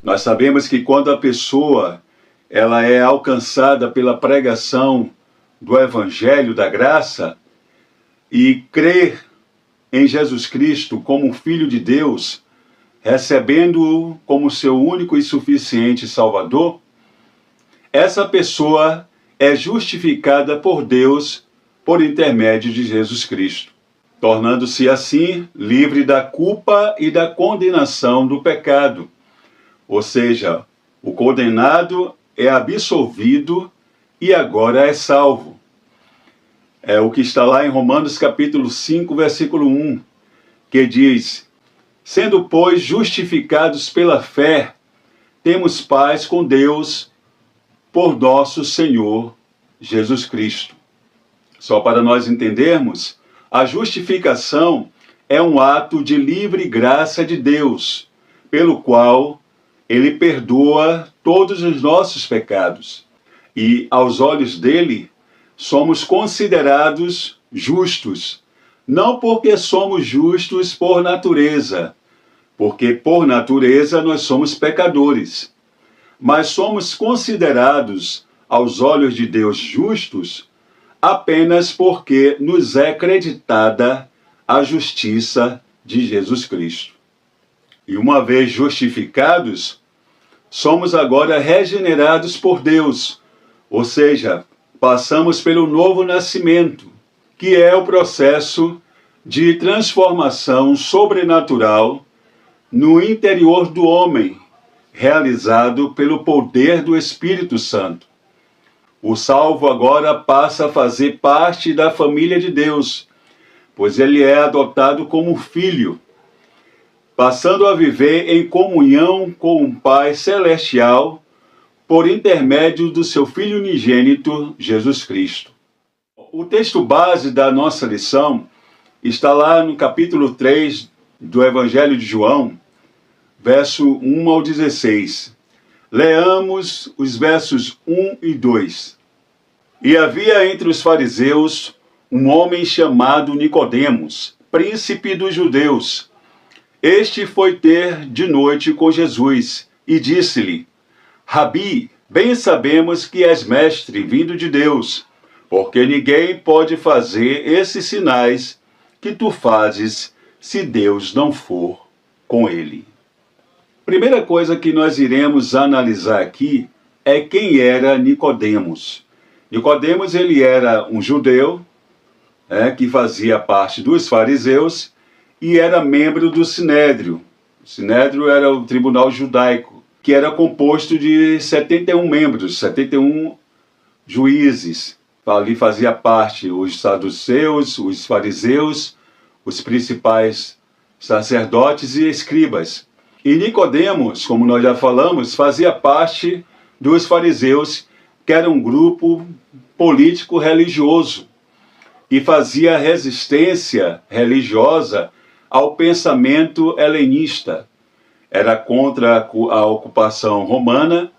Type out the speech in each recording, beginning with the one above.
Nós sabemos que quando a pessoa ela é alcançada pela pregação do Evangelho da Graça e crê em Jesus Cristo como um Filho de Deus, recebendo-o como seu único e suficiente Salvador, essa pessoa é justificada por Deus por intermédio de Jesus Cristo, tornando-se assim livre da culpa e da condenação do pecado. Ou seja, o condenado é absolvido e agora é salvo. É o que está lá em Romanos capítulo 5, versículo 1, que diz: sendo, pois, justificados pela fé, temos paz com Deus por nosso Senhor Jesus Cristo. Só para nós entendermos, a justificação é um ato de livre graça de Deus, pelo qual Ele perdoa todos os nossos pecados. E, aos olhos dele, somos considerados justos, não porque somos justos por natureza, porque por natureza nós somos pecadores, mas somos considerados aos olhos de Deus justos apenas porque nos é creditada a justiça de Jesus Cristo. E uma vez justificados, somos agora regenerados por Deus, ou seja, passamos pelo novo nascimento, que é o processo de transformação sobrenatural no interior do homem, realizado pelo poder do Espírito Santo. O salvo agora passa a fazer parte da família de Deus, pois ele é adotado como filho, passando a viver em comunhão com o Pai Celestial por intermédio do seu Filho unigênito, Jesus Cristo. O texto base da nossa lição está lá no capítulo 3 do Evangelho de João, verso 1 ao 16. Leamos os versos 1 e 2. E havia entre os fariseus um homem chamado Nicodemos, príncipe dos judeus. Este foi ter de noite com Jesus e disse-lhe: Rabi, bem sabemos que és mestre vindo de Deus, porque ninguém pode fazer esses sinais que tu fazes se Deus não for com ele. Primeira coisa que nós iremos analisar aqui é quem era Nicodemos. Nicodemos, ele era um judeu, que fazia parte dos fariseus e era membro do Sinédrio. O Sinédrio era o tribunal judaico, que era composto de 71 membros, 71 juízes. Ali fazia parte os saduceus, os fariseus, os principais sacerdotes e escribas. E Nicodemos, como nós já falamos, fazia parte dos fariseus, que era um grupo político religioso e fazia resistência religiosa ao pensamento helenista. Era contra a ocupação romana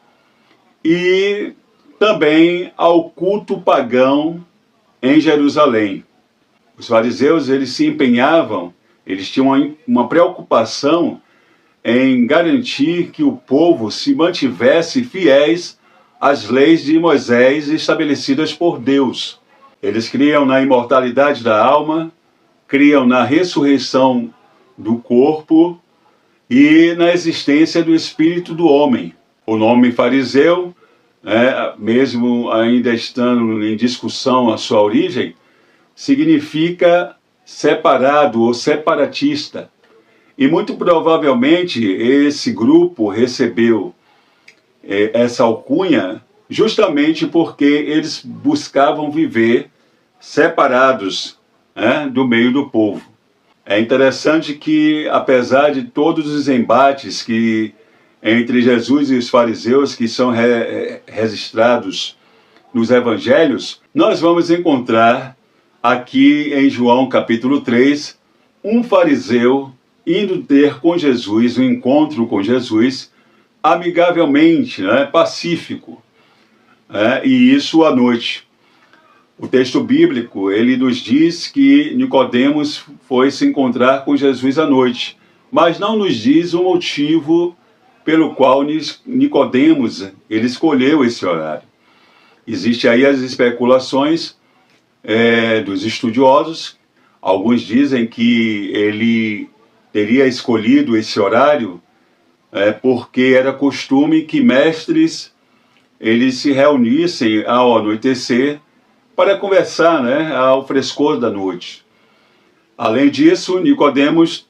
e também ao culto pagão em Jerusalém. Os fariseus, eles se empenhavam, eles tinham uma preocupação em garantir que o povo se mantivesse fiéis às leis de Moisés estabelecidas por Deus. Eles criam na imortalidade da alma, criam na ressurreição do corpo e na existência do espírito do homem. O nome fariseu, mesmo ainda estando em discussão a sua origem, significa separado ou separatista. E muito provavelmente esse grupo recebeu essa alcunha justamente porque eles buscavam viver separados do meio do povo. É interessante que, apesar de todos os embates que entre Jesus e os fariseus que são registrados nos evangelhos, nós vamos encontrar aqui em João capítulo 3, um fariseu indo ter com Jesus, um encontro com Jesus, amigavelmente, pacífico, e isso à noite. O texto bíblico, ele nos diz que Nicodemos foi se encontrar com Jesus à noite, mas não nos diz o motivo pelo qual Nicodemos ele escolheu esse horário. Existem aí as especulações dos estudiosos. Alguns dizem que ele teria escolhido esse horário porque era costume que mestres eles se reunissem ao anoitecer para conversar, ao frescor da noite. Além disso, Nicodemos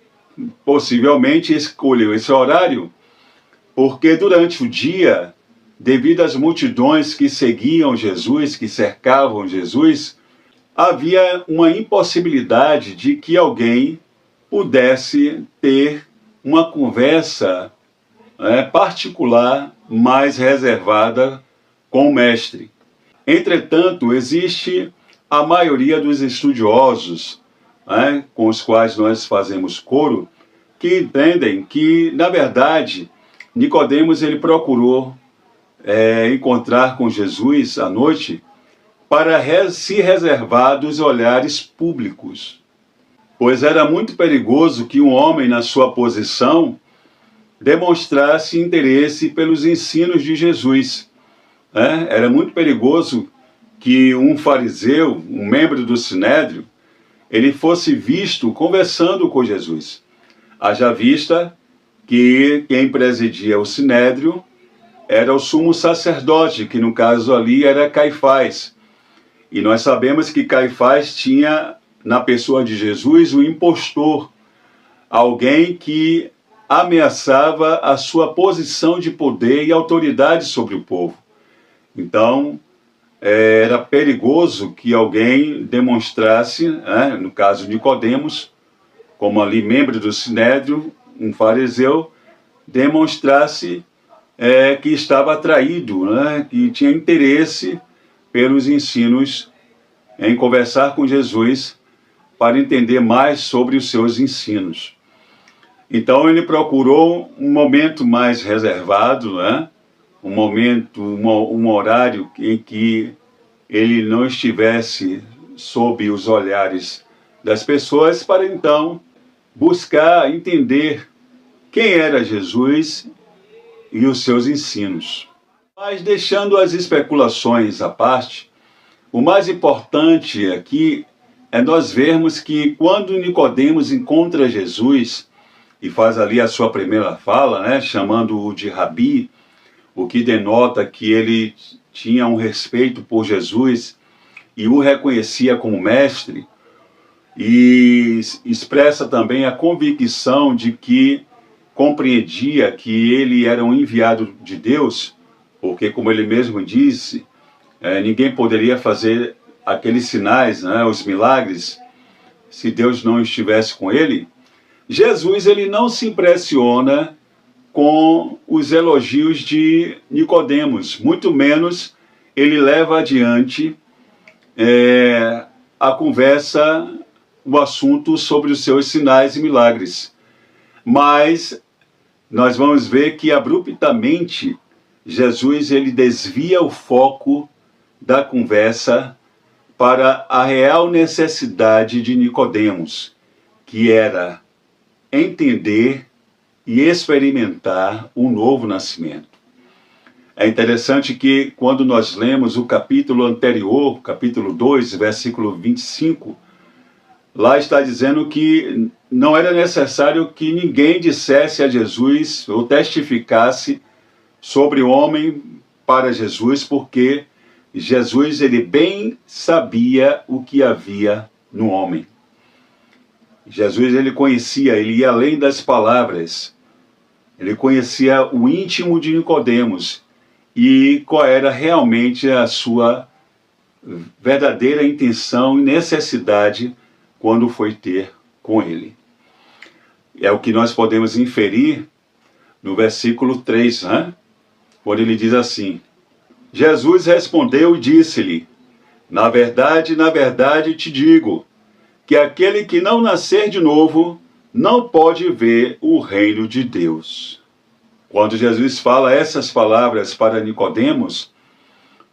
possivelmente escolheu esse horário porque durante o dia, devido às multidões que seguiam Jesus, que cercavam Jesus, havia uma impossibilidade de que alguém pudesse ter uma conversa particular, mais reservada com o mestre. Entretanto, existe a maioria dos estudiosos, com os quais nós fazemos coro, que entendem que, na verdade, Nicodemos ele procurou encontrar com Jesus à noite para se reservar dos olhares públicos, pois era muito perigoso que um homem na sua posição demonstrasse interesse pelos ensinos de Jesus. Era muito perigoso que um fariseu, um membro do Sinédrio, ele fosse visto conversando com Jesus. Haja vista que quem presidia o Sinédrio era o sumo sacerdote, que no caso ali era Caifás. E nós sabemos que Caifás tinha na pessoa de Jesus o impostor, alguém que ameaçava a sua posição de poder e autoridade sobre o povo. Então, era perigoso que alguém demonstrasse, no caso de Nicodemos, como ali membro do Sinédrio, um fariseu, demonstrasse que estava atraído, que tinha interesse pelos ensinos, em conversar com Jesus para entender mais sobre os seus ensinos. Então ele procurou um momento mais reservado, um momento, um horário em que ele não estivesse sob os olhares das pessoas, para então buscar entender quem era Jesus e os seus ensinos. Mas deixando as especulações à parte, o mais importante aqui é nós vermos que quando Nicodemos encontra Jesus e faz ali a sua primeira fala, chamando-o de Rabi, o que denota que ele tinha um respeito por Jesus e o reconhecia como mestre, e expressa também a convicção de que compreendia que ele era um enviado de Deus, porque, como ele mesmo disse, ninguém poderia fazer aqueles sinais, os milagres, se Deus não estivesse com ele. Jesus ele não se impressiona com os elogios de Nicodemos, muito menos ele leva adiante a conversa, o assunto sobre os seus sinais e milagres. Mas nós vamos ver que abruptamente Jesus ele desvia o foco da conversa para a real necessidade de Nicodemos, que era entender e experimentar um novo nascimento. É interessante que quando nós lemos o capítulo anterior, capítulo 2, versículo 25, lá está dizendo que não era necessário que ninguém dissesse a Jesus ou testificasse sobre o homem para Jesus, porque Jesus ele bem sabia o que havia no homem. Jesus ele conhecia, ele ia além das palavras, ele conhecia o íntimo de Nicodemos e qual era realmente a sua verdadeira intenção e necessidade quando foi ter com ele. É o que nós podemos inferir no versículo 3, quando ele diz assim: Jesus respondeu e disse-lhe: na verdade te digo, que aquele que não nascer de novo não pode ver o reino de Deus. Quando Jesus fala essas palavras para Nicodemos,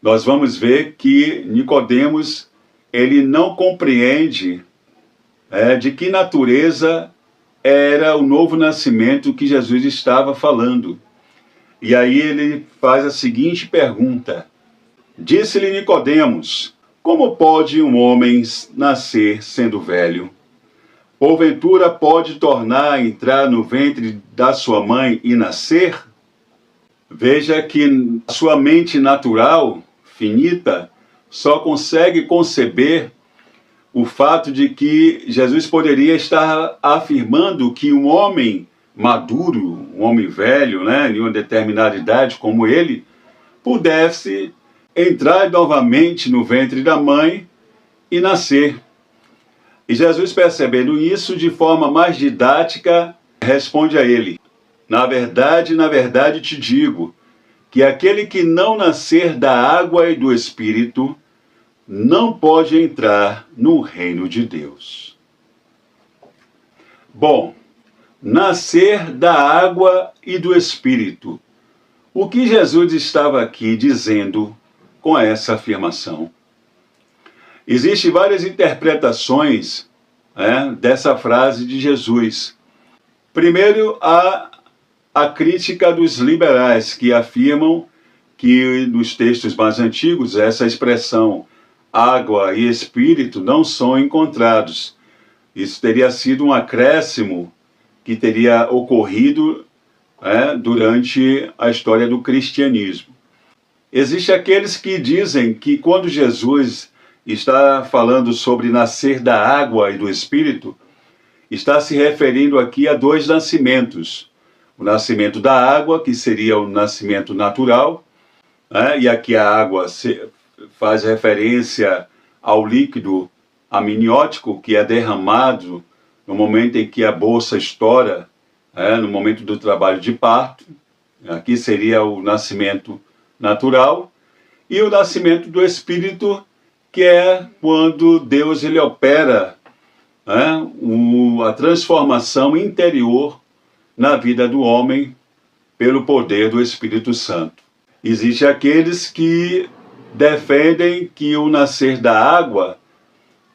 nós vamos ver que Nicodemos ele não compreende de que natureza era o novo nascimento que Jesus estava falando. E aí ele faz a seguinte pergunta: disse-lhe Nicodemos: como pode um homem nascer sendo velho? Porventura pode tornar a entrar no ventre da sua mãe e nascer? Veja que sua mente natural, finita, só consegue conceber o fato de que Jesus poderia estar afirmando que um homem maduro, um homem velho, né, de uma determinada idade como ele, pudesse entrar novamente no ventre da mãe e nascer. E Jesus, percebendo isso, de forma mais didática, responde a ele: na verdade te digo, que aquele que não nascer da água e do Espírito não pode entrar no reino de Deus. Bom, nascer da água e do Espírito. O que Jesus estava aqui dizendo com essa afirmação? Existem várias interpretações dessa frase de Jesus. Primeiro, a crítica dos liberais, que afirmam que nos textos mais antigos essa expressão água e espírito não são encontrados. Isso teria sido um acréscimo que teria ocorrido durante a história do cristianismo. Existem aqueles que dizem que quando Jesus está falando sobre nascer da água e do Espírito, está se referindo aqui a dois nascimentos. O nascimento da água, que seria o nascimento natural, e aqui a água faz referência ao líquido amniótico que é derramado no momento em que a bolsa estoura, no momento do trabalho de parto. Aqui seria o nascimento natural. E o nascimento do Espírito, que é quando Deus ele opera a transformação interior na vida do homem pelo poder do Espírito Santo. Existem aqueles que defendem que o nascer da água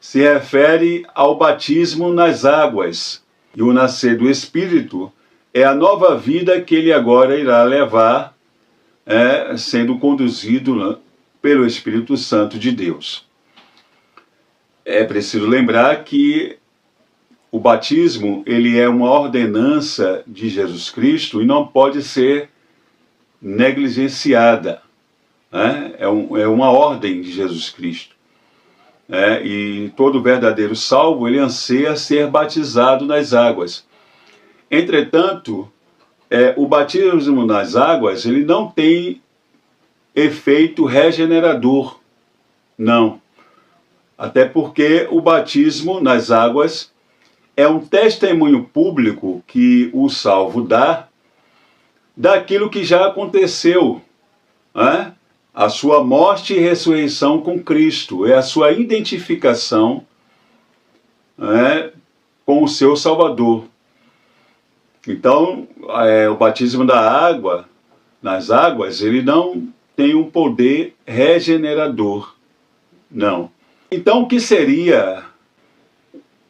se refere ao batismo nas águas, e o nascer do Espírito é a nova vida que ele agora irá levar, sendo conduzido pelo Espírito Santo de Deus. É preciso lembrar que o batismo ele é uma ordenança de Jesus Cristo e não pode ser negligenciada. É uma ordem de Jesus Cristo. E todo verdadeiro salvo ele anseia ser batizado nas águas. Entretanto, o batismo nas águas ele não tem efeito regenerador, não. Até porque o batismo nas águas é um testemunho público que o salvo dá daquilo que já aconteceu, a sua morte e ressurreição com Cristo, é a sua identificação com o seu Salvador. Então, o batismo da água, nas águas, ele não tem um poder regenerador, não. Então, o que seria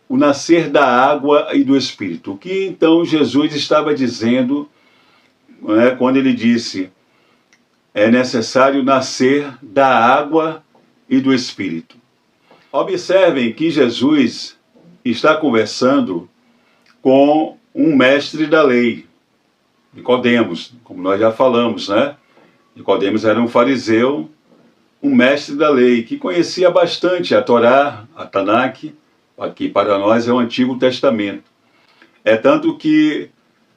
o nascer da água e do Espírito? O que então Jesus estava dizendo quando ele disse: é necessário nascer da água e do Espírito? Observem que Jesus está conversando com um mestre da lei, Nicodemos, como nós já falamos, Nicodemos era um fariseu, um mestre da lei, que conhecia bastante a Torá, a Tanakh, aqui para nós é o Antigo Testamento. É tanto que,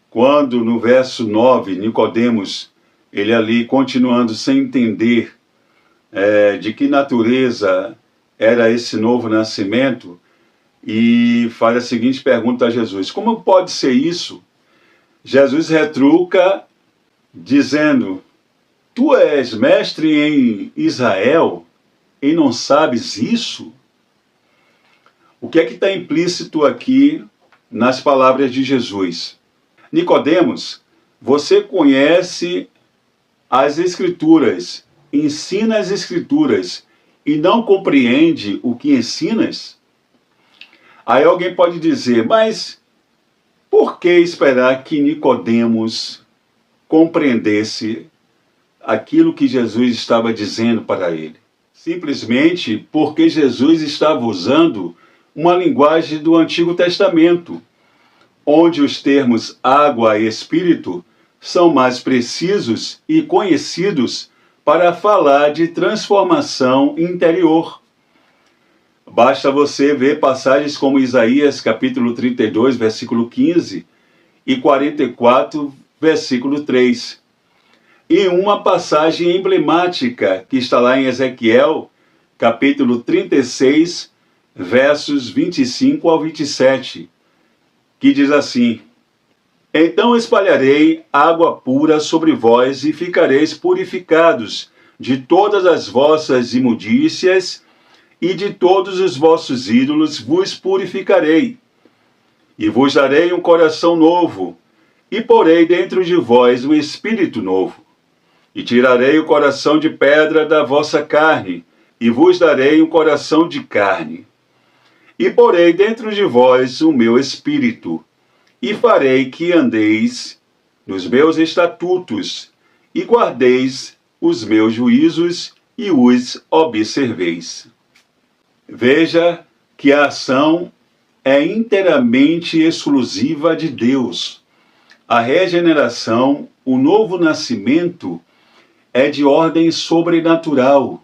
quando no verso 9, Nicodemos, ele ali continuando sem entender de que natureza era esse novo nascimento, e faz a seguinte pergunta a Jesus: como pode ser isso? Jesus retruca dizendo: tu és mestre em Israel e não sabes isso? O que é que está implícito aqui nas palavras de Jesus? Nicodemos, você conhece as Escrituras, ensina as Escrituras e não compreende o que ensinas? Aí alguém pode dizer: mas por que esperar que Nicodemos compreendesse aquilo que Jesus estava dizendo para ele. Simplesmente porque Jesus estava usando uma linguagem do Antigo Testamento, onde os termos água e espírito são mais precisos e conhecidos para falar de transformação interior. Basta você ver passagens como Isaías capítulo 32, versículo 15 e 44, versículo 3. E uma passagem emblemática que está lá em Ezequiel, capítulo 36, versos 25 ao 27, que diz assim: Então espalharei água pura sobre vós e ficareis purificados de todas as vossas imundícias e de todos os vossos ídolos vos purificarei. E vos darei um coração novo, e porei dentro de vós um espírito novo. E tirarei o coração de pedra da vossa carne, e vos darei um coração de carne. E porei dentro de vós o meu espírito, e farei que andeis nos meus estatutos, e guardeis os meus juízos, e os observeis. Veja que a ação é inteiramente exclusiva de Deus. A regeneração, o novo nascimento, é de ordem sobrenatural.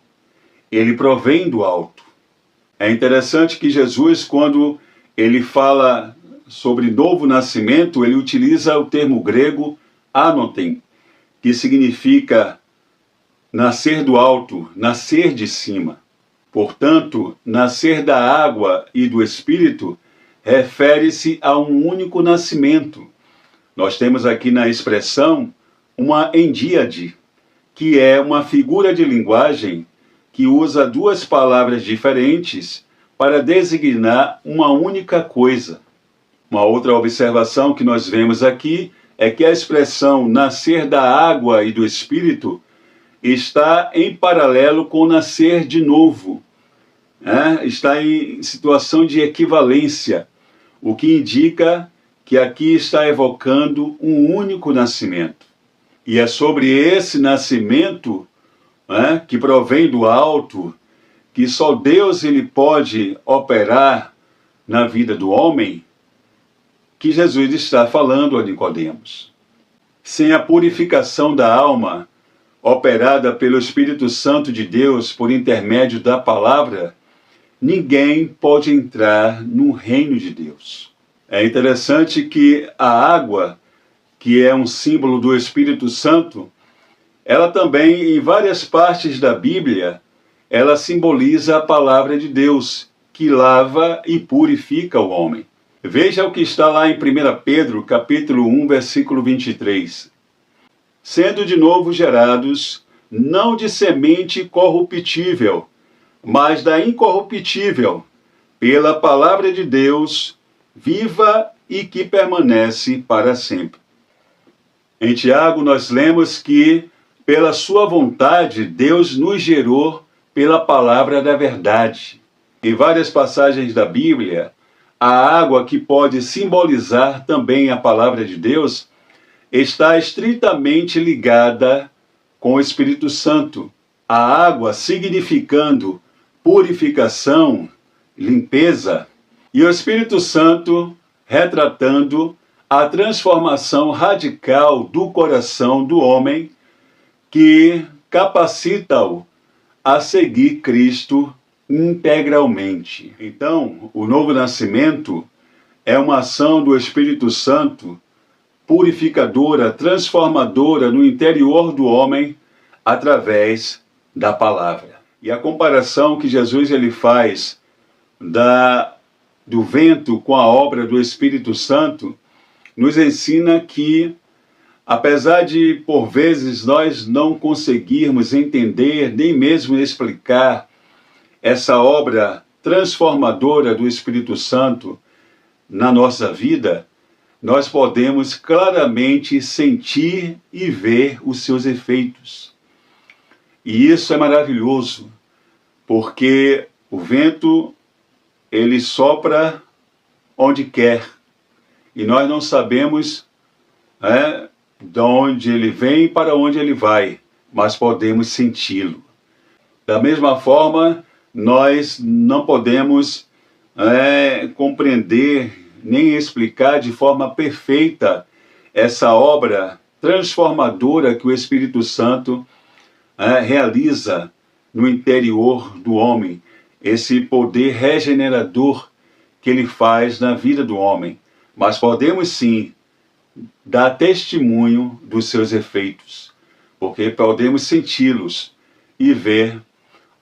Ele provém do alto. É interessante que Jesus, quando ele fala sobre novo nascimento, ele utiliza o termo grego anoten, que significa nascer do alto, nascer de cima. Portanto, nascer da água e do Espírito refere-se a um único nascimento. Nós temos aqui na expressão uma endíade, que é uma figura de linguagem que usa duas palavras diferentes para designar uma única coisa. Uma outra observação que nós vemos aqui é que a expressão nascer da água e do Espírito está em paralelo com nascer de novo. Está em situação de equivalência, o que indica que aqui está evocando um único nascimento. E é sobre esse nascimento, que provém do alto, que só Deus ele pode operar na vida do homem, que Jesus está falando a Nicodemos. Sem a purificação da alma, operada pelo Espírito Santo de Deus por intermédio da palavra, ninguém pode entrar no reino de Deus. É interessante que a água, que é um símbolo do Espírito Santo, ela também, em várias partes da Bíblia, ela simboliza a palavra de Deus, que lava e purifica o homem. Veja o que está lá em 1 Pedro, capítulo 1, versículo 23. Sendo de novo gerados, não de semente corruptível, mas da incorruptível, pela palavra de Deus, viva e que permanece para sempre. Em Tiago nós lemos que, pela sua vontade, Deus nos gerou pela palavra da verdade. Em várias passagens da Bíblia, a água, que pode simbolizar também a palavra de Deus, está estritamente ligada com o Espírito Santo. A água significando purificação, limpeza, e o Espírito Santo retratando a transformação radical do coração do homem, que capacita-o a seguir Cristo integralmente. Então, o novo nascimento é uma ação do Espírito Santo purificadora, transformadora no interior do homem através da palavra. E a comparação que Jesus ele faz do vento com a obra do Espírito Santo nos ensina que, apesar de por vezes nós não conseguirmos entender nem mesmo explicar essa obra transformadora do Espírito Santo na nossa vida, nós podemos claramente sentir e ver os seus efeitos. E isso é maravilhoso, porque o vento, ele sopra onde quer, e nós não sabemos de onde ele vem e para onde ele vai, mas podemos senti-lo. Da mesma forma, nós não podemos compreender nem explicar de forma perfeita essa obra transformadora que o Espírito Santo realiza no interior do homem, esse poder regenerador que ele faz na vida do homem. Mas podemos sim dar testemunho dos seus efeitos, porque podemos senti-los e ver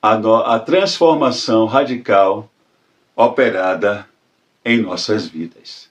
a transformação radical operada em nossas vidas.